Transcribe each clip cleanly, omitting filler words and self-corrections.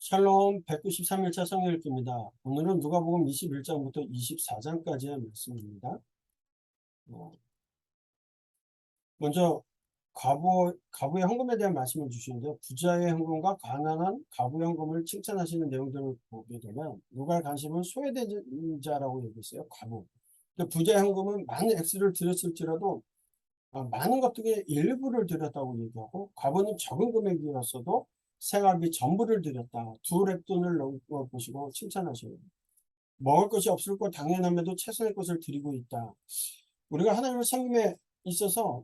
샬롬 193일차 성경 읽기입니다. 오늘은 누가복음 21장부터 24장까지의 말씀입니다. 먼저 과부의 헌금에 대한 말씀을 주시는데, 부자의 헌금과 가난한 과부의 헌금을 칭찬하시는 내용들을 보게 되면 누가의 관심은 소외된 자라고 얘기했어요. 과부. 부자의 헌금은 많은 액수를 들였을지라도 많은 것 중에 일부를 들였다고 얘기하고, 과부는 적은 금액이었어도 생활비 전부를 들였다. 두 랩돈을 넣어 보시고 칭찬하셔요. 먹을 것이 없을 것 당연함에도 최선의 것을 드리고 있다. 우리가 하나님을 섬김에 있어서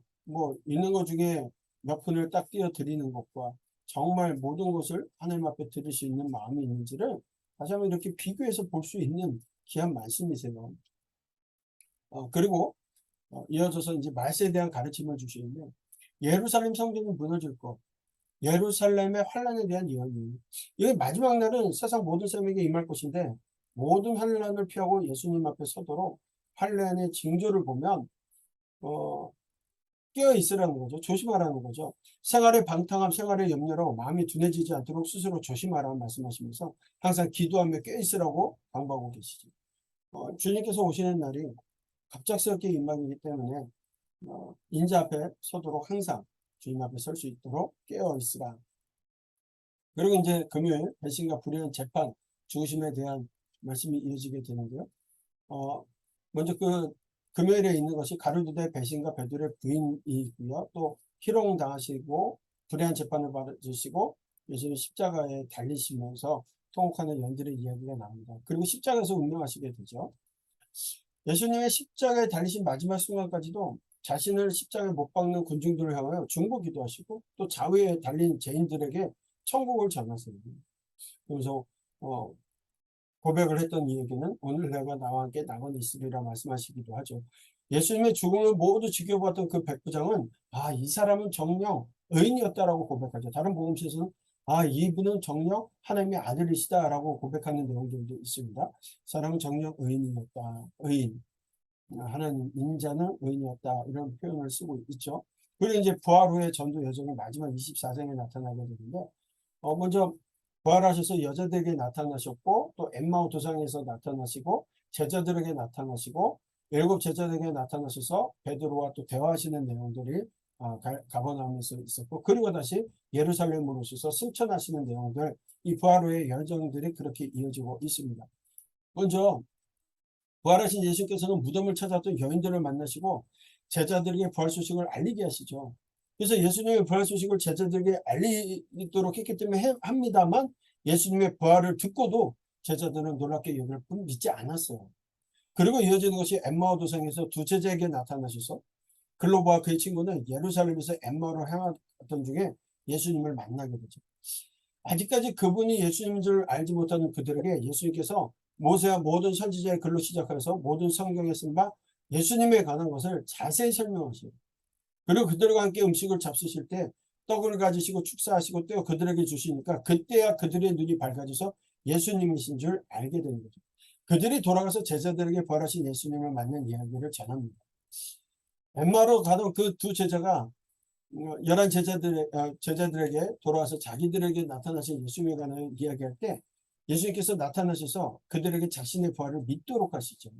있는 것 중에 몇 푼을 딱 띄어 드리는 것과 정말 모든 것을 하나님 앞에 드릴 수 있는 마음이 있는지를 다시 한번 이렇게 비교해서 볼 수 있는 귀한 말씀이세요. 그리고 이어져서 이제 말세에 대한 가르침을 주시는데, 예루살렘 성전이 무너질 것, 예루살렘의 환란에 대한 이야기. 이 마지막 날은 세상 모든 사람에게 임할 것인데, 모든 환란을 피하고 예수님 앞에 서도록 환란의 징조를 보면 깨어 있으라는 거죠. 조심하라는 거죠. 생활의 방탕함, 생활의 염려로 마음이 둔해지지 않도록 스스로 조심하라는 말씀하시면서 항상 기도하며 깨어 있으라고 강구하고 계시죠. 주님께서 오시는 날이 갑작스럽게 임하기 때문에 인자 앞에 서도록 항상 주님 앞에 설 수 있도록 깨어 있으라. 그리고 이제 금요일 배신과 불의한 재판, 죽으심에 대한 말씀이 이어지게 되는데요. 먼저 금요일에 있는 것이 가룟유다의 배신과 베드로의 부인이고요. 또 희롱당하시고 불의한 재판을 받으시고 예수님 십자가에 달리시면서 통곡하는 연들의 이야기가 나옵니다. 그리고 십자가에서 운명하시게 되죠. 예수님의 십자가에 달리신 마지막 순간까지도 자신을 십자가에 못 박는 군중들을 향하여 중보기도 하시고, 또 좌우에 달린 죄인들에게 천국을 전하세요. 그래서 고백을 했던 이 얘기는 오늘 내가 나와 함께 낙원에 있으리라 말씀하시기도 하죠. 예수님의 죽음을 모두 지켜봤던 그 백부장은 이 사람은 정녕 의인이었다라고 고백하죠. 다른 복음서에서는 이분은 정녕 하나님의 아들이시다라고 고백하는 내용들도 있습니다. 사람은 정녕 의인이었다. 의인. 하나님 인자는 의인이었다. 이런 표현을 쓰고 있죠. 그리고 이제 부활 후의 전도 여정이 마지막 24장에 나타나게 되는데, 먼저 부활하셔서 여자들에게 나타나셨고, 또 엠마오 도상에서 나타나시고, 제자들에게 나타나시고, 7 제자들에게 나타나셔서 베드로와 또 대화하시는 내용들이 가버나움에서 있었고, 그리고 다시 예루살렘으로 오셔서 승천하시는 내용들, 이 부활 후의 여정들이 그렇게 이어지고 있습니다. 먼저 부활하신 예수께서는 무덤을 찾았던 여인들을 만나시고 제자들에게 부활 소식을 알리게 하시죠. 그래서 예수님의 부활 소식을 제자들에게 알리도록 했기 때문에 합니다만, 예수님의 부활을 듣고도 제자들은 놀랍게 여길 뿐 믿지 않았어요. 그리고 이어지는 것이 엠마오 도상에서 두 제자에게 나타나셔서 글로바와 그의 친구는 예루살렘에서 엠마오를 향하던 중에 예수님을 만나게 되죠. 아직까지 그분이 예수님인 줄 알지 못하는 그들에게 예수님께서 모세와 모든 선지자의 글로 시작해서 모든 성경에 쓴 바 예수님에 관한 것을 자세히 설명하시고, 그리고 그들과 함께 음식을 잡수실 때 떡을 가지시고 축사하시고 떼어 그들에게 주시니까 그때야 그들의 눈이 밝아져서 예수님이신 줄 알게 되는 거죠. 그들이 돌아가서 제자들에게 부활하신 예수님을 만난 이야기를 전합니다. 엠마오로 가던 그 두 제자가 11 제자들에게 돌아와서 자기들에게 나타나신 예수님에 관한 이야기할 때 예수님께서 나타나셔서 그들에게 자신의 부활을 믿도록 하시죠.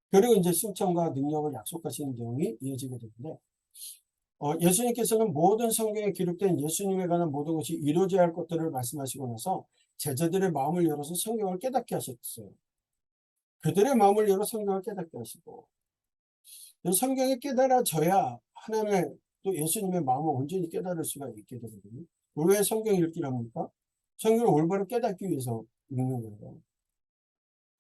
그리고 이제 승천과 능력을 약속하시는 내용이 이어지게 되는데, 예수님께서는 모든 성경에 기록된 예수님에 관한 모든 것이 이루어져야 할 것들을 말씀하시고 나서 제자들의 마음을 열어서 성경을 깨닫게 하셨어요. 그들의 마음을 열어 성경을 깨닫게 하시고, 성경이 깨달아져야 하나님의 또 예수님의 마음을 온전히 깨달을 수가 있게 되거든요. 왜 성경 읽기를 합니까? 성경을 올바로 깨닫기 위해서 읽는 거예요.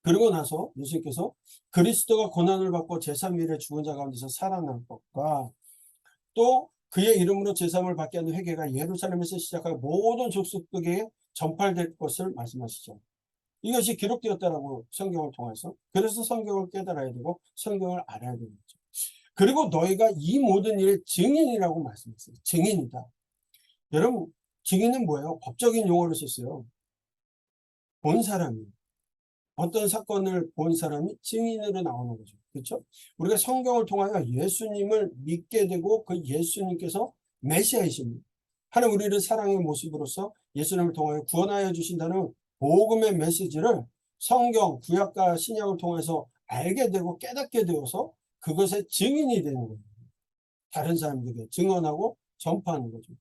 그리고 나서 예수님께서 그리스도가 고난을 받고 제3일에 죽은 자 가운데서 살아날 것과, 또 그의 이름으로 제3을 받게 하는 회개가 예루살렘에서 시작하여 모든 족속에게 전파될 것을 말씀하시죠. 이것이 기록되었다라고 성경을 통해서. 그래서 성경을 깨달아야 되고 성경을 알아야 되는 거죠. 그리고 너희가 이 모든 일의 증인이라고 말씀했어요. 증인이다. 여러분, 증인은 뭐예요? 법적인 용어를 썼어요. 본 사람이. 어떤 사건을 본 사람이 증인으로 나오는 거죠. 그렇죠? 우리가 성경을 통하여 예수님을 믿게 되고 그 예수님께서 메시아이십니다. 하나님 우리를 사랑의 모습으로서 예수님을 통하여 구원하여 주신다는 복음의 메시지를 성경, 구약과 신약을 통해서 알게 되고 깨닫게 되어서 그것의 증인이 되는 거예요. 다른 사람들에게 증언하고 전파하는 거죠.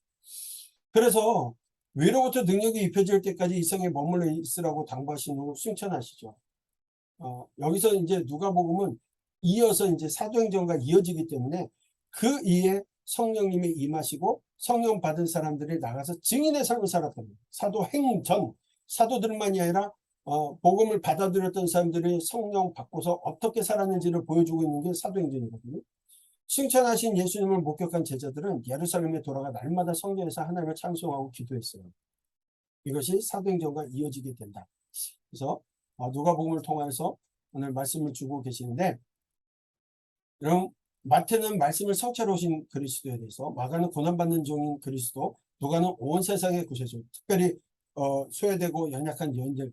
그래서 위로부터 능력이 입혀질 때까지 이 성에 머물러 있으라고 당부하시는 걸 칭찬하시죠. 여기서 이제 누가복음은 이어서 이제 사도행전과 이어지기 때문에 그 이에 성령님이 임하시고 성령 받은 사람들이 나가서 증인의 삶을 살았던 거예요. 사도행전, 사도들만이 아니라 복음을 받아들였던 사람들이 성령 받고서 어떻게 살았는지를 보여주고 있는 게 사도행전이거든요. 칭찬하신 예수님을 목격한 제자들은 예루살렘에 돌아가 날마다 성전에서 하나님을 찬송하고 기도했어요. 이것이 사도행전과 이어지게 된다. 그래서 누가복음을 통해서 오늘 말씀을 주고 계시는데, 그럼 마태는 말씀을 성취하러 오신 그리스도에 대해서, 마가는 고난받는 종인 그리스도, 누가는 온 세상의 구세주, 특별히 소외되고 연약한 여인들,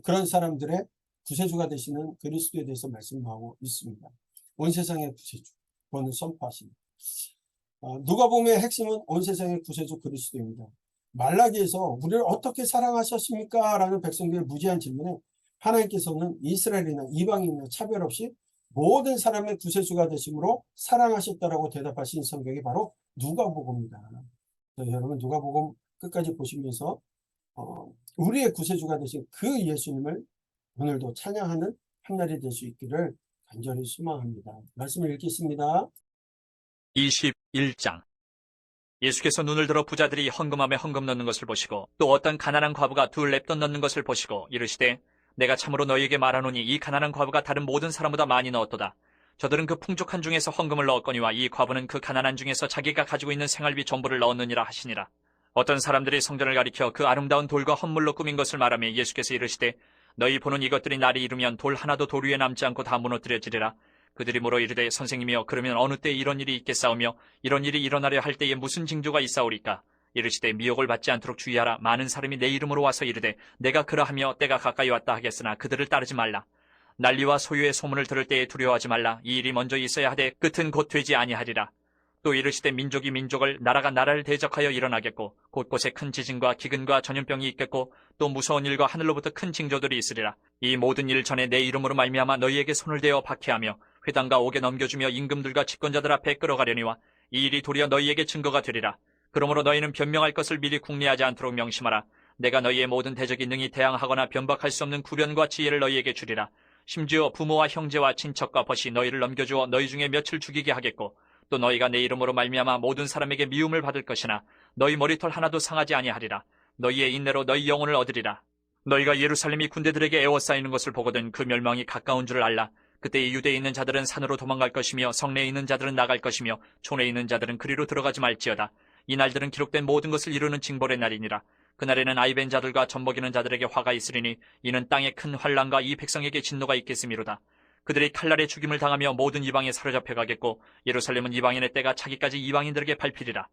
그런 사람들의 구세주가 되시는 그리스도에 대해서 말씀하고 있습니다. 온 세상의 구세주, 그거는 선포하십니다. 누가복음의 핵심은 온 세상의 구세주 그리스도입니다. 말라기에서 우리를 어떻게 사랑하셨습니까? 라는 백성들의 무지한 질문에 하나님께서는 이스라엘이나 이방인이나 차별 없이 모든 사람의 구세주가 되심으로 사랑하셨다라고 대답하신 성경이 바로 누가복음입니다. 여러분 누가복음 끝까지 보시면서 우리의 구세주가 되신 그 예수님을 오늘도 찬양하는 한 날이 될 수 있기를 간절히 소망합니다. 말씀을 읽겠습니다. 21장. 예수께서 눈을 들어 부자들이 헌금함에 헌금 넣는 것을 보시고 또 어떤 가난한 과부가 둘 렙돈 넣는 것을 보시고 이르시되 내가 참으로 너희에게 말하노니 이 가난한 과부가 다른 모든 사람보다 많이 넣었도다. 저들은 그 풍족한 중에서 헌금을 넣었거니와 이 과부는 그 가난한 중에서 자기가 가지고 있는 생활비 전부를 넣었느니라 하시니라. 어떤 사람들이 성전을 가리켜 그 아름다운 돌과 헌물로 꾸민 것을 말하며 예수께서 이르시되 너희 보는 이것들이 날이 이르면 돌 하나도 돌 위에 남지 않고 다 무너뜨려지리라. 그들이 물어 이르되 선생님이여 그러면 어느 때 이런 일이 있겠사오며 이런 일이 일어나려 할 때에 무슨 징조가 있사오리까? 이르시되 미혹을 받지 않도록 주의하라. 많은 사람이 내 이름으로 와서 이르되 내가 그러하며 때가 가까이 왔다 하겠으나 그들을 따르지 말라. 난리와 소유의 소문을 들을 때에 두려워하지 말라. 이 일이 먼저 있어야 하되 끝은 곧 되지 아니하리라. 또 이르시되 민족이 민족을 나라가 나라를 대적하여 일어나겠고 곳곳에 큰 지진과 기근과 전염병이 있겠고 또 무서운 일과 하늘로부터 큰 징조들이 있으리라. 이 모든 일 전에 내 이름으로 말미암아 너희에게 손을 대어 박해하며 회당과 옥에 넘겨주며 임금들과 집권자들 앞에 끌어가려니와 이 일이 도리어 너희에게 증거가 되리라. 그러므로 너희는 변명할 것을 미리 궁리하지 않도록 명심하라. 내가 너희의 모든 대적이 능히 대항하거나 변박할 수 없는 구변과 지혜를 너희에게 주리라. 심지어 부모와 형제와 친척과 벗이 너희를 넘겨주어 너희 중에 며칠 죽이게 하겠고 또 너희가 내 이름으로 말미암아 모든 사람에게 미움을 받을 것이나 너희 머리털 하나도 상하지 아니하리라. 너희의 인내로 너희 영혼을 얻으리라. 너희가 예루살렘이 군대들에게 에워싸이는 것을 보거든 그 멸망이 가까운 줄을 알라. 그때 이 유대에 있는 자들은 산으로 도망갈 것이며 성내에 있는 자들은 나갈 것이며 촌에 있는 자들은 그리로 들어가지 말지어다. 이 날들은 기록된 모든 것을 이루는 징벌의 날이니라. 그날에는 아이벤 자들과 젖먹이는 자들에게 화가 있으리니 이는 땅에 큰 환난과 이 백성에게 진노가 있겠음이로다. 그들이 칼날에 죽임을 당하며 모든 이방에 사로잡혀 가겠고 예루살렘은 이방인의 때가 차기까지 이방인들에게 밟히리라.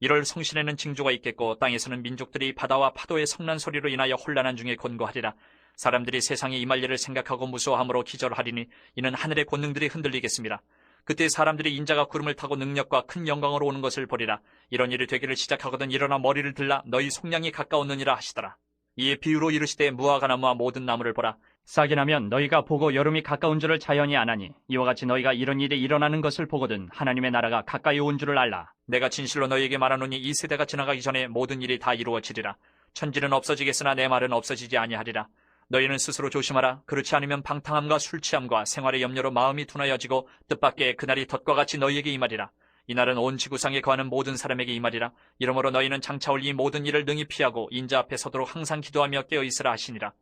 이럴 성신에는 징조가 있겠고 땅에서는 민족들이 바다와 파도의 성난 소리로 인하여 혼란한 중에 곤고하리라. 사람들이 세상에 임할 일을 생각하고 무서워함으로 기절하리니 이는 하늘의 권능들이 흔들리겠습니다. 그때 사람들이 인자가 구름을 타고 능력과 큰 영광으로 오는 것을 보리라. 이런 일이 되기를 시작하거든 일어나 머리를 들라 너희 속량이 가까웠느니라 하시더라. 이에 비유로 이르시되 무화과 나무와 모든 나무를 보라. 싹이 나면 너희가 보고 여름이 가까운 줄을 자연히 아나니 이와 같이 너희가 이런 일이 일어나는 것을 보거든 하나님의 나라가 가까이 온 줄을 알라. 내가 진실로 너희에게 말하노니 이 세대가 지나가기 전에 모든 일이 다 이루어지리라. 천지는 없어지겠으나 내 말은 없어지지 아니하리라. 너희는 스스로 조심하라. 그렇지 않으면 방탕함과 술취함과 생활의 염려로 마음이 둔하여지고 뜻밖의 그날이 덫과 같이 너희에게 임하리라. 이날은 온 지구상에 거하는 모든 사람에게 임하리라. 이러므로 너희는 장차 올 이 모든 일을 능히 피하고 인자 앞에 서도록 항상 기도하며 깨어있으라 하시니라.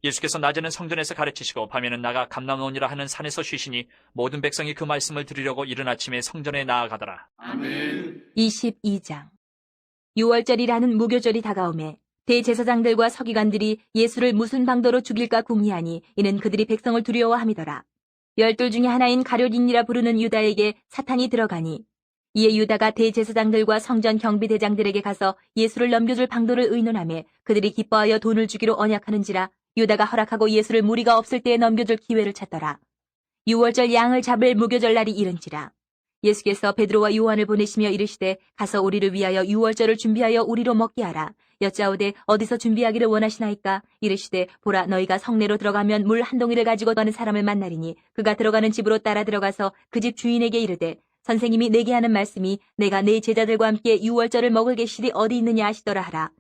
예수께서 낮에는 성전에서 가르치시고 밤에는 나가 감람원이라 하는 산에서 쉬시니 모든 백성이 그 말씀을 들으려고 이른 아침에 성전에 나아가더라. 아멘. 22장. 6월절이라는 무교절이 다가오매 대제사장들과 서기관들이 예수를 무슨 방도로 죽일까 궁리하니 이는 그들이 백성을 두려워함이더라. 12 중에 하나인 가룟인이라 부르는 유다에게 사탄이 들어가니 이에 유다가 대제사장들과 성전 경비대장들에게 가서 예수를 넘겨줄 방도를 의논하며 그들이 기뻐하여 돈을 주기로 언약하는지라. 유다가 허락하고 예수를 무리가 없을 때에 넘겨줄 기회를 찾더라. 6월절 양을 잡을 무교절 날이 이른지라. 예수께서 베드로와 요한을 보내시며 이르시되 가서 우리를 위하여 유월절을 준비하여 우리로 먹게 하라. 여짜오되 어디서 준비하기를 원하시나이까? 이르시되 보라 너희가 성내로 들어가면 물 한 동이를 가지고 가는 사람을 만나리니 그가 들어가는 집으로 따라 들어가서 그 집 주인에게 이르되 선생님이 내게 하는 말씀이 내가 내 제자들과 함께 유월절을 먹을 계실이 어디 있느냐 하시더라 하라.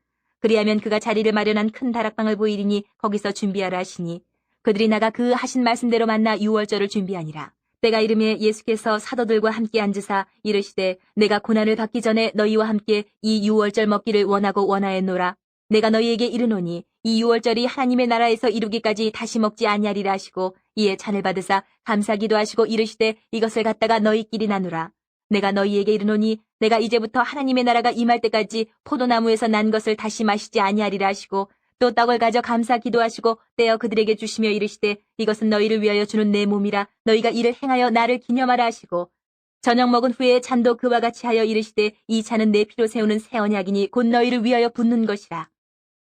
그리하면 그가 자리를 마련한 큰 다락방을 보이리니 거기서 준비하라 하시니 그들이 나가 그 하신 말씀대로 만나 유월절을 준비하니라. 때가 이름에 예수께서 사도들과 함께 앉으사 이르시되 내가 고난을 받기 전에 너희와 함께 이 유월절 먹기를 원하고 원하였노라. 내가 너희에게 이르노니 이 유월절이 하나님의 나라에서 이루기까지 다시 먹지 아니하리라 하시고 이에 잔을 받으사 감사기도 하시고 이르시되 이것을 갖다가 너희끼리 나누라. 내가 너희에게 이르노니 내가 이제부터 하나님의 나라가 임할 때까지 포도나무에서 난 것을 다시 마시지 아니하리라 하시고 또 떡을 가져 감사 기도하시고 떼어 그들에게 주시며 이르시되 이것은 너희를 위하여 주는 내 몸이라 너희가 이를 행하여 나를 기념하라 하시고 저녁 먹은 후에 잔도 그와 같이 하여 이르시되 이 잔은 내 피로 세우는 새 언약이니 곧 너희를 위하여 붓는 것이라.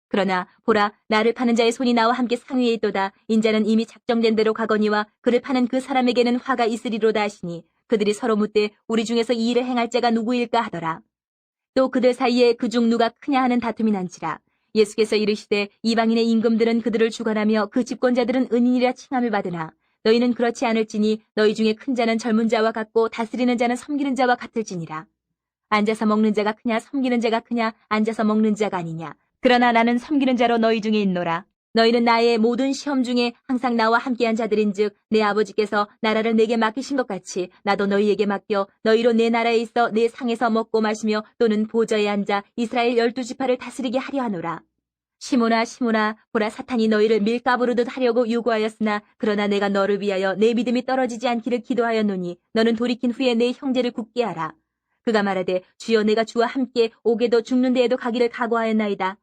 그러나 보라 나를 파는 자의 손이 나와 함께 상위에 있도다. 인자는 이미 작정된 대로 가거니와 그를 파는 그 사람에게는 화가 있으리로다 하시니 그들이 서로 묻되 우리 중에서 이 일을 행할 자가 누구일까 하더라. 또 그들 사이에 그중 누가 크냐 하는 다툼이 난지라. 예수께서 이르시되 이방인의 임금들은 그들을 주관하며 그 집권자들은 은인이라 칭함을 받으나 너희는 그렇지 않을지니 너희 중에 큰 자는 젊은 자와 같고 다스리는 자는 섬기는 자와 같을지니라. 앉아서 먹는 자가 크냐 섬기는 자가 크냐 앉아서 먹는 자가 아니냐. 그러나 나는 섬기는 자로 너희 중에 있노라. 너희는 나의 모든 시험 중에 항상 나와 함께한 자들인즉 내 아버지께서 나라를 내게 맡기신 것 같이 나도 너희에게 맡겨 너희로 내 나라에 있어 내 상에서 먹고 마시며 또는 보좌에 앉아 이스라엘 12지파를 다스리게 하려 하노라. 시몬아 시몬아 보라 사탄이 너희를 밀가부르듯 하려고 요구하였으나 그러나 내가 너를 위하여 내 믿음이 떨어지지 않기를 기도하였노니 너는 돌이킨 후에 내 형제를 굳게 하라. 그가 말하되 주여 내가 주와 함께 오게도 죽는 데에도 가기를 각오하였나이다.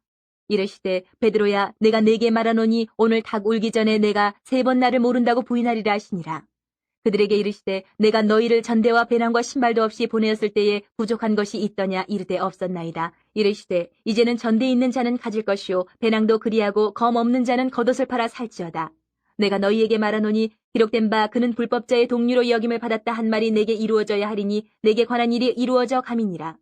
이르시되 베드로야 내가 네게 말하노니 오늘 닭 울기 전에 내가 3번 나를 모른다고 부인하리라 하시니라. 그들에게 이르시되 내가 너희를 전대와 배낭과 신발도 없이 보내었을 때에 부족한 것이 있더냐 이르되 없었나이다. 이르시되 이제는 전대 있는 자는 가질 것이요 배낭도 그리하고 검 없는 자는 겉옷을 팔아 살지어다. 내가 너희에게 말하노니 기록된 바 그는 불법자의 동류로 여김을 받았다 한 말이 내게 이루어져야 하리니 내게 관한 일이 이루어져 감이니라.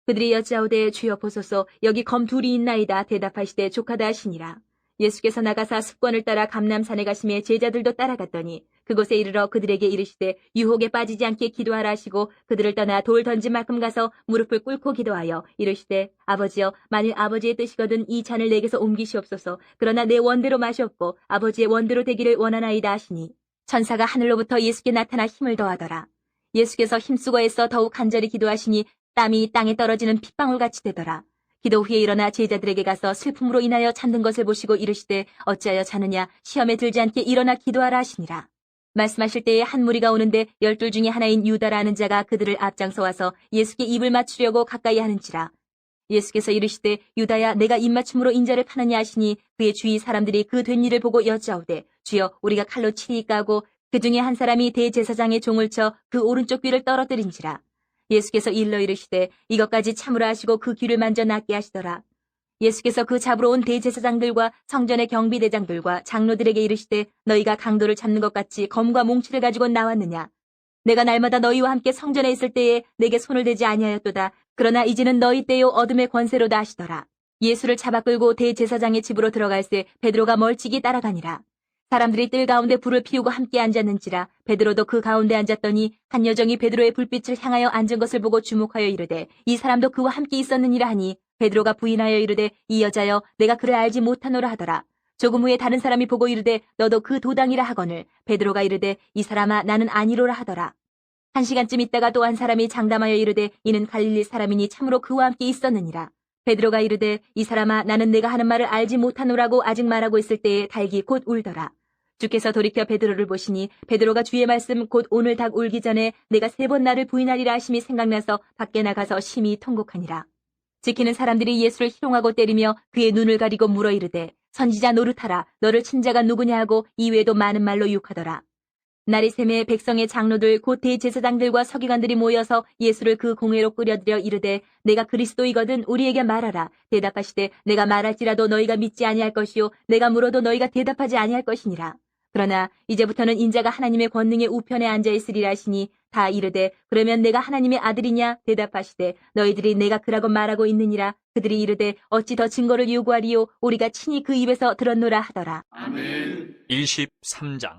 그들이 여짜오되 주여 보소서 여기 검 2이 있나이다. 대답하시되 족하다 하시니라. 예수께서 나가사 습관을 따라 감람산에 가시매 제자들도 따라갔더니 그곳에 이르러 그들에게 이르시되 유혹에 빠지지 않게 기도하라 하시고 그들을 떠나 돌 던진 만큼 가서 무릎을 꿇고 기도하여 이르시되 아버지여 만일 아버지의 뜻이거든 이 잔을 내게서 옮기시옵소서. 그러나 내 원대로 마시옵고 아버지의 원대로 되기를 원하나이다 하시니 천사가 하늘로부터 예수께 나타나 힘을 더하더라. 예수께서 힘쓰고 애써 더욱 간절히 기도하시니 땀이 땅에 떨어지는 핏방울같이 되더라. 기도 후에 일어나 제자들에게 가서 슬픔으로 인하여 잠든 것을 보시고 이르시되 어찌하여 자느냐 시험에 들지 않게 일어나 기도하라 하시니라. 말씀하실 때에 한 무리가 오는데 12 중에 하나인 유다라는 자가 그들을 앞장서 와서 예수께 입을 맞추려고 가까이 하는지라. 예수께서 이르시되 유다야 내가 입맞춤으로 인자를 파느냐 하시니 그의 주위 사람들이 그 된 일을 보고 여짜오되 주여 우리가 칼로 치리까 하고 그 중에 한 사람이 대제사장의 종을 쳐 그 오른쪽 귀를 떨어뜨린지라. 예수께서 일러 이르시되 이것까지 참으라 하시고 그 귀를 만져 낫게 하시더라. 예수께서 그 잡으러 온 대제사장들과 성전의 경비대장들과 장로들에게 이르시되 너희가 강도를 잡는 것 같이 검과 몽치를 가지고 나왔느냐. 내가 날마다 너희와 함께 성전에 있을 때에 내게 손을 대지 아니하였도다. 그러나 이제는 너희 때요 어둠의 권세로다 하시더라. 예수를 잡아 끌고 대제사장의 집으로 들어갈새 베드로가 멀찍이 따라가니라. 사람들이 뜰 가운데 불을 피우고 함께 앉았는지라. 베드로도 그 가운데 앉았더니 한 여정이 베드로의 불빛을 향하여 앉은 것을 보고 주목하여 이르되 이 사람도 그와 함께 있었느니라 하니 베드로가 부인하여 이르되 이 여자여 내가 그를 알지 못하노라 하더라. 조금 후에 다른 사람이 보고 이르되 너도 그 도당이라 하거늘 베드로가 이르되 이 사람아 나는 아니로라 하더라. 1시간쯤 있다가 또 한 사람이 장담하여 이르되 이는 갈릴리 사람이니 참으로 그와 함께 있었느니라. 베드로가 이르되 이 사람아 나는 내가 하는 말을 알지 못하노라고 아직 말하고 있을 때에 닭이 곧 울더라. 주께서 돌이켜 베드로를 보시니 베드로가 주의 말씀 곧 오늘 닭 울기 전에 내가 3번 나를 부인하리라 하심이 생각나서 밖에 나가서 심히 통곡하니라. 지키는 사람들이 예수를 희롱하고 때리며 그의 눈을 가리고 물어 이르되 선지자 노릇하라 너를 친 자가 누구냐 하고 이외에도 많은 말로 욕하더라. 날이 새매 백성의 장로들 곧 대제사장들과 서기관들이 모여서 예수를 그 공회로 끌어들여 이르되 내가 그리스도이거든 우리에게 말하라. 대답하시되 내가 말할지라도 너희가 믿지 아니할 것이요 내가 물어도 너희가 대답하지 아니할 것이니라. 그러나 이제부터는 인자가 하나님의 권능의 우편에 앉아 있으리라 하시니 다 이르되 그러면 내가 하나님의 아들이냐 대답하시되 너희들이 내가 그라고 말하고 있느니라. 그들이 이르되 어찌 더 증거를 요구하리요 우리가 친히 그 입에서 들었노라 하더라. 아멘. 23장.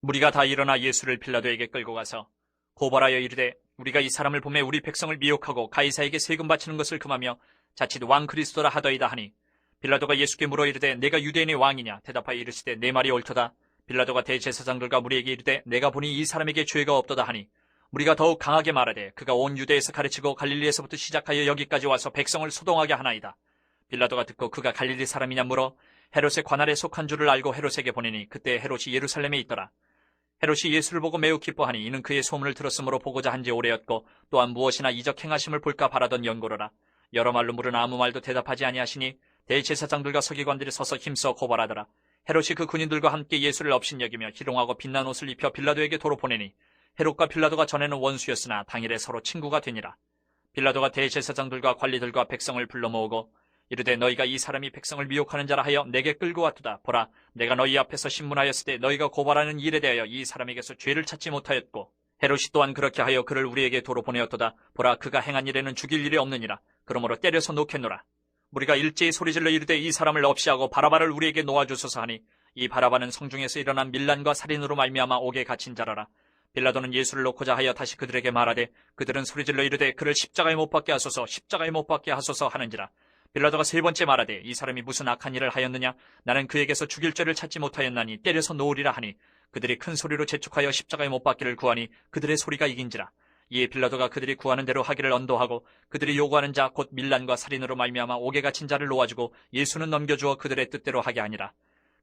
무리가 다 일어나 예수를 빌라도에게 끌고 가서 고발하여 이르되 우리가 이 사람을 보매 우리 백성을 미혹하고 가이사에게 세금 바치는 것을 금하며 자칫 왕 그리스도라 하더이다 하니 빌라도가 예수께 물어 이르되 내가 유대인의 왕이냐 대답하여 이르시되 내 말이 옳도다. 빌라도가 대제사장들과 무리에게 이르되 내가 보니 이 사람에게 죄가 없도다 하니 무리가 더욱 강하게 말하되 그가 온 유대에서 가르치고 갈릴리에서부터 시작하여 여기까지 와서 백성을 소동하게 하나이다. 빌라도가 듣고 그가 갈릴리 사람이냐 물어 헤롯의 관할에 속한 줄을 알고 헤롯에게 보내니 그때 헤롯이 예루살렘에 있더라. 헤롯이 예수를 보고 매우 기뻐하니 이는 그의 소문을 들었으므로 보고자 한지 오래였고 또한 무엇이나 이적 행하심을 볼까 바라던 연고로라. 여러 말로 물으나 아무 말도 대답하지 아니하시니 대제사장들과 서기관들이 서서 힘써 고발하더라. 헤롯이 그 군인들과 함께 예수를 업신여기며 희롱하고 빛난 옷을 입혀 빌라도에게 도로 보내니 헤롯과 빌라도가 전에는 원수였으나 당일에 서로 친구가 되니라. 빌라도가 대제사장들과 관리들과 백성을 불러 모으고 이르되 너희가 이 사람이 백성을 미혹하는 자라 하여 내게 끌고 왔도다. 보라, 내가 너희 앞에서 신문하였을 때 너희가 고발하는 일에 대하여 이 사람에게서 죄를 찾지 못하였고 헤롯이 또한 그렇게 하여 그를 우리에게 도로 보내었도다. 보라, 그가 행한 일에는 죽일 일이 없느니라. 그러므로 때려서 놓겠노라. 우리가 일제히 소리질러 이르되 이 사람을 없이하고 바라바를 우리에게 놓아주소서 하니 이 바라바는 성중에서 일어난 밀란과 살인으로 말미암아 옥에 갇힌 자라라. 빌라도는 예수를 놓고자 하여 다시 그들에게 말하되 그들은 소리질러 이르되 그를 십자가에 못 박게 하소서 십자가에 못 박게 하소서 하는지라. 빌라도가 세 번째 말하되 이 사람이 무슨 악한 일을 하였느냐 나는 그에게서 죽일 죄를 찾지 못하였나니 때려서 놓으리라 하니 그들이 큰 소리로 재촉하여 십자가에 못 박기를 구하니 그들의 소리가 이긴지라. 이에 빌라도가 그들이 구하는 대로 하기를 언도하고 그들이 요구하는 자 곧 밀란과 살인으로 말미암아 옥에 갇힌 자를 놓아주고 예수는 넘겨주어 그들의 뜻대로 하게 하니라.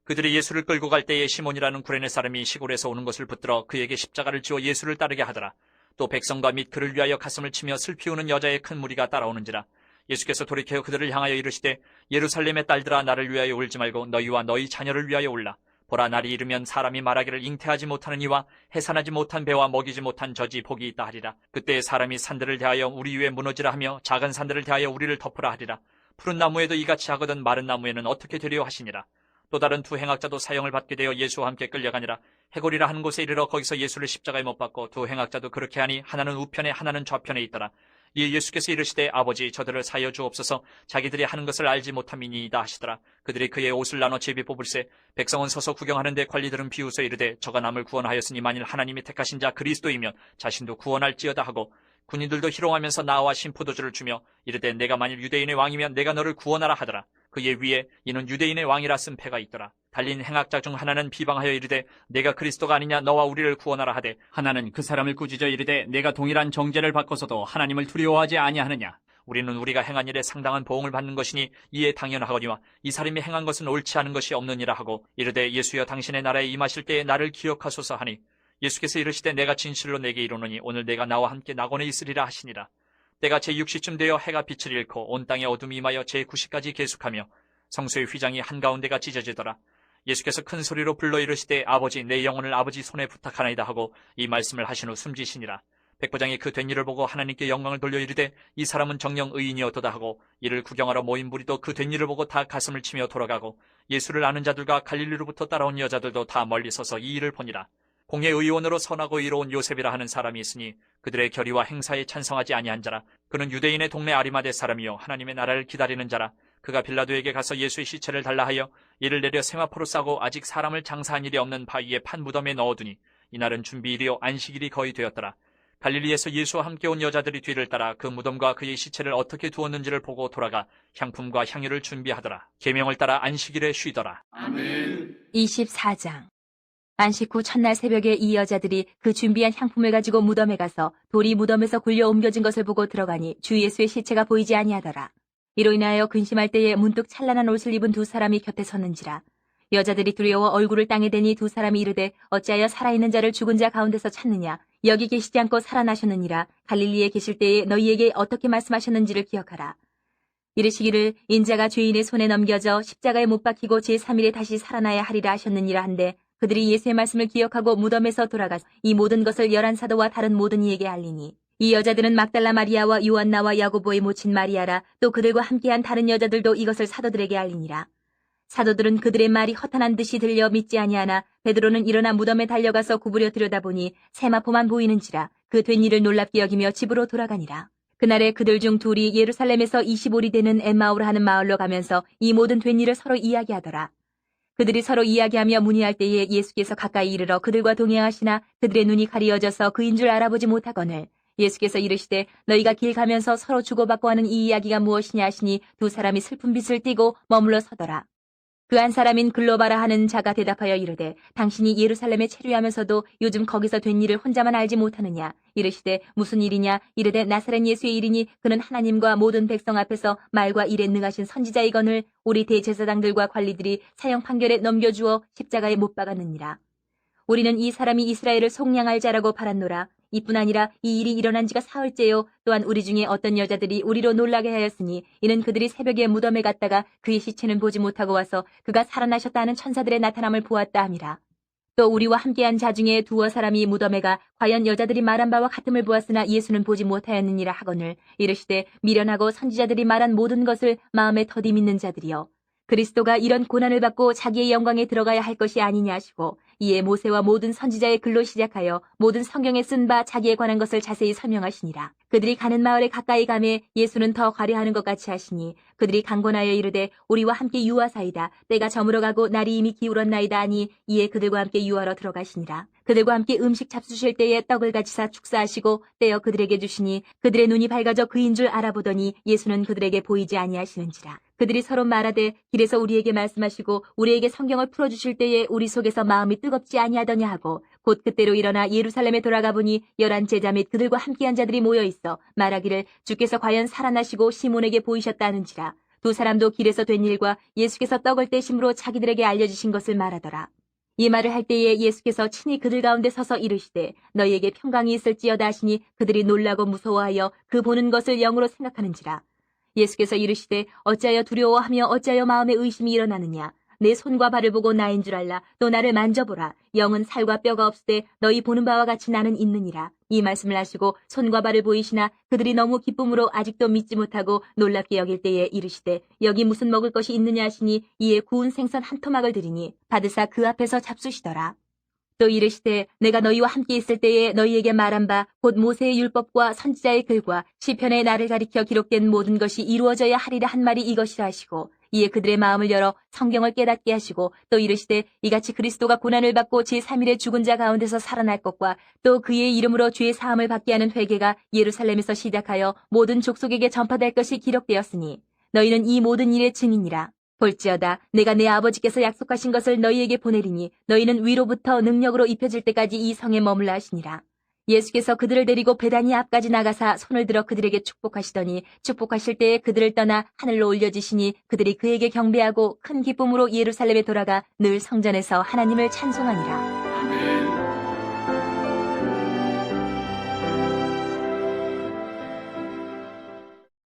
그들이 예수를 끌고 갈 때에 시몬이라는 구레네 사람이 시골에서 오는 것을 붙들어 그에게 십자가를 지어 예수를 따르게 하더라. 또 백성과 및 그를 위하여 가슴을 치며 슬피 우는 여자의 큰 무리가 따라오는지라. 예수께서 돌이켜 그들을 향하여 이르시되 예루살렘의 딸들아 나를 위하여 울지 말고 너희와 너희 자녀를 위하여 울라. 보라, 날이 이르면 사람이 말하기를 잉태하지 못하는 이와 해산하지 못한 배와 먹이지 못한 젖이 복이 있다 하리라. 그때 사람이 산들을 대하여 우리 위에 무너지라 하며 작은 산들을 대하여 우리를 덮으라 하리라. 푸른 나무에도 이같이 하거든 마른 나무에는 어떻게 되리요 하시니라. 또 다른 두 행악자도 사형을 받게 되어 예수와 함께 끌려가니라. 해골이라 하는 곳에 이르러 거기서 예수를 십자가에 못 박고 두 행악자도 그렇게 하니 하나는 우편에 하나는 좌편에 있더라. 이에 예수께서 이르시되 아버지 저들을 사여 주옵소서 자기들이 하는 것을 알지 못함이니이다 하시더라. 그들이 그의 옷을 나눠 제비 뽑을세 백성은 서서 구경하는데 관리들은 비웃어 이르되 저가 남을 구원하였으니 만일 하나님이 택하신 자 그리스도이면 자신도 구원할지어다 하고 군인들도 희롱하면서 나와 신포도주를 주며 이르되 내가 만일 유대인의 왕이면 내가 너를 구원하라 하더라. 그의 위에 이는 유대인의 왕이라 쓴 패가 있더라. 달린 행악자 중 하나는 비방하여 이르되 내가 그리스도가 아니냐 너와 우리를 구원하라 하되 하나는 그 사람을 꾸짖어 이르되 내가 동일한 정죄를 받고서도 하나님을 두려워하지 아니하느냐. 우리는 우리가 행한 일에 상당한 보응을 받는 것이니 이에 당연하거니와 이 사람이 행한 것은 옳지 않은 것이 없느니라 하고 이르되 예수여 당신의 나라에 임하실 때에 나를 기억하소서 하니 예수께서 이르시되 내가 진실로 내게 이르노니 오늘 내가 나와 함께 낙원에 있으리라 하시니라. 때가 제6시쯤 되어 해가 빛을 잃고 온 땅에 어둠이 임하여 제9시까지 계속하며 성소의 휘장이 한가운데가 찢어지더라. 예수께서 큰 소리로 불러 이르시되 아버지 내 영혼을 아버지 손에 부탁하나이다 하고 이 말씀을 하신 후 숨지시니라. 백부장이 그 된 일을 보고 하나님께 영광을 돌려 이르되 이 사람은 정녕 의인이었도다 하고 이를 구경하러 모인 무리도 그 된 일을 보고 다 가슴을 치며 돌아가고 예수를 아는 자들과 갈릴리로부터 따라온 여자들도 다 멀리 서서 이 일을 보니라. 공회 의원으로 선하고 이로운 요셉이라 하는 사람이 있으니 그들의 결의와 행사에 찬성하지 아니한 자라. 그는 유대인의 동네 아리마대 사람이요 하나님의 나라를 기다리는 자라. 그가 빌라도에게 가서 예수의 시체를 달라 하여 이를 내려 세마포로 싸고 아직 사람을 장사한 일이 없는 바위에 판 무덤에 넣어두니 이날은 준비일이요 안식일이 거의 되었더라. 갈릴리에서 예수와 함께 온 여자들이 뒤를 따라 그 무덤과 그의 시체를 어떻게 두었는지를 보고 돌아가 향품과 향유를 준비하더라. 계명을 따라 안식일에 쉬더라. 아멘. 24장. 안식 후 첫날 새벽에 이 여자들이 그 준비한 향품을 가지고 무덤에 가서 돌이 무덤에서 굴려 옮겨진 것을 보고 들어가니 주 예수의 시체가 보이지 아니하더라. 이로 인하여 근심할 때에 문득 찬란한 옷을 입은 두 사람이 곁에 섰는지라. 여자들이 두려워 얼굴을 땅에 대니 두 사람이 이르되 어찌하여 살아있는 자를 죽은 자 가운데서 찾느냐. 여기 계시지 않고 살아나셨느니라. 갈릴리에 계실 때에 너희에게 어떻게 말씀하셨는지를 기억하라. 이르시기를 인자가 죄인의 손에 넘겨져 십자가에 못 박히고 제3일에 다시 살아나야 하리라 하셨느니라 한데 그들이 예수의 말씀을 기억하고 무덤에서 돌아가서 이 모든 것을 11사도와 다른 모든 이에게 알리니 이 여자들은 막달라 마리아와 요한나와 야고보의 모친 마리아라. 또 그들과 함께한 다른 여자들도 이것을 사도들에게 알리니라. 사도들은 그들의 말이 허탄한 듯이 들려 믿지 아니하나 베드로는 일어나 무덤에 달려가서 구부려 들여다보니 세마포만 보이는지라 그 된 일을 놀랍게 여기며 집으로 돌아가니라. 그날에 그들 중 둘이 예루살렘에서 25리 되는 엠마오라 하는 마을로 가면서 이 모든 된 일을 서로 이야기하더라. 그들이 서로 이야기하며 문의할 때에 예수께서 가까이 이르러 그들과 동행하시나 그들의 눈이 가리어져서 그인 줄 알아보지 못하거늘 예수께서 이르시되 너희가 길 가면서 서로 주고받고 하는 이 이야기가 무엇이냐 하시니 두 사람이 슬픈 빛을 띠고 머물러 서더라. 그 한 사람인 글로바라 하는 자가 대답하여 이르되 당신이 예루살렘에 체류하면서도 요즘 거기서 된 일을 혼자만 알지 못하느냐. 이르시되 무슨 일이냐. 이르되 나사렛 예수의 일이니 그는 하나님과 모든 백성 앞에서 말과 일에 능하신 선지자이거늘 우리 대제사장들과 관리들이 사형 판결에 넘겨주어 십자가에 못 박았느니라. 우리는 이 사람이 이스라엘을 속량할 자라고 바랐노라. 이뿐 아니라 이 일이 일어난 지가 사흘째요. 또한 우리 중에 어떤 여자들이 우리로 놀라게 하였으니 이는 그들이 새벽에 무덤에 갔다가 그의 시체는 보지 못하고 와서 그가 살아나셨다 하는 천사들의 나타남을 보았다 함이라. 또 우리와 함께한 자 중에 두어 사람이 무덤에 가 과연 여자들이 말한 바와 같음을 보았으나 예수는 보지 못하였느니라 하거늘 이르시되 미련하고 선지자들이 말한 모든 것을 마음에 더디 믿는 자들이여. 그리스도가 이런 고난을 받고 자기의 영광에 들어가야 할 것이 아니냐 하시고 이에 모세와 모든 선지자의 글로 시작하여 모든 성경에 쓴 바 자기에 관한 것을 자세히 설명하시니라. 그들이 가는 마을에 가까이 가매 예수는 더 가려하는 것 같이 하시니 그들이 강권하여 이르되 우리와 함께 유하사이다. 때가 저물어가고 날이 이미 기울었나이다 하니 이에 그들과 함께 유하러 들어가시니라. 그들과 함께 음식 잡수실 때에 떡을 가지사 축사하시고 떼어 그들에게 주시니 그들의 눈이 밝아져 그인 줄 알아보더니 예수는 그들에게 보이지 아니하시는지라. 그들이 서로 말하되 길에서 우리에게 말씀하시고 우리에게 성경을 풀어주실 때에 우리 속에서 마음이 뜨겁지 아니하더냐 하고 곧 그때로 일어나 예루살렘에 돌아가 보니 11 제자 및 그들과 함께한 자들이 모여 있어 말하기를 주께서 과연 살아나시고 시몬에게 보이셨다 하는지라. 두 사람도 길에서 된 일과 예수께서 떡을 떼심으로 자기들에게 알려주신 것을 말하더라. 이 말을 할 때에 예수께서 친히 그들 가운데 서서 이르시되 너희에게 평강이 있을지어다 하시니 그들이 놀라고 무서워하여 그 보는 것을 영으로 생각하는지라. 예수께서 이르시되 어찌하여 두려워하며 어찌하여 마음에 의심이 일어나느냐. 내 손과 발을 보고 나인 줄 알라. 또 나를 만져보라. 영은 살과 뼈가 없으되 너희 보는 바와 같이 나는 있느니라. 이 말씀을 하시고 손과 발을 보이시나 그들이 너무 기쁨으로 아직도 믿지 못하고 놀랍게 여길 때에 이르시되 여기 무슨 먹을 것이 있느냐 하시니 이에 구운 생선 한 토막을 드리니 받으사 그 앞에서 잡수시더라. 또 이르시되 내가 너희와 함께 있을 때에 너희에게 말한 바 곧 모세의 율법과 선지자의 글과 시편에 나를 가리켜 기록된 모든 것이 이루어져야 하리라 한 말이 이것이라 하시고 이에 그들의 마음을 열어 성경을 깨닫게 하시고 또 이르시되 이같이 그리스도가 고난을 받고 제3일에 죽은 자 가운데서 살아날 것과 또 그의 이름으로 죄 사함을 받게 하는 회개가 예루살렘에서 시작하여 모든 족속에게 전파될 것이 기록되었으니 너희는 이 모든 일의 증인이라. 볼지어다 내가 내 아버지께서 약속하신 것을 너희에게 보내리니 너희는 위로부터 능력으로 입혀질 때까지 이 성에 머물라 하시니라. 예수께서 그들을 데리고 베다니 앞까지 나가사 손을 들어 그들에게 축복하시더니 축복하실 때에 그들을 떠나 하늘로 올려지시니 그들이 그에게 경배하고 큰 기쁨으로 예루살렘에 돌아가 늘 성전에서 하나님을 찬송하니라.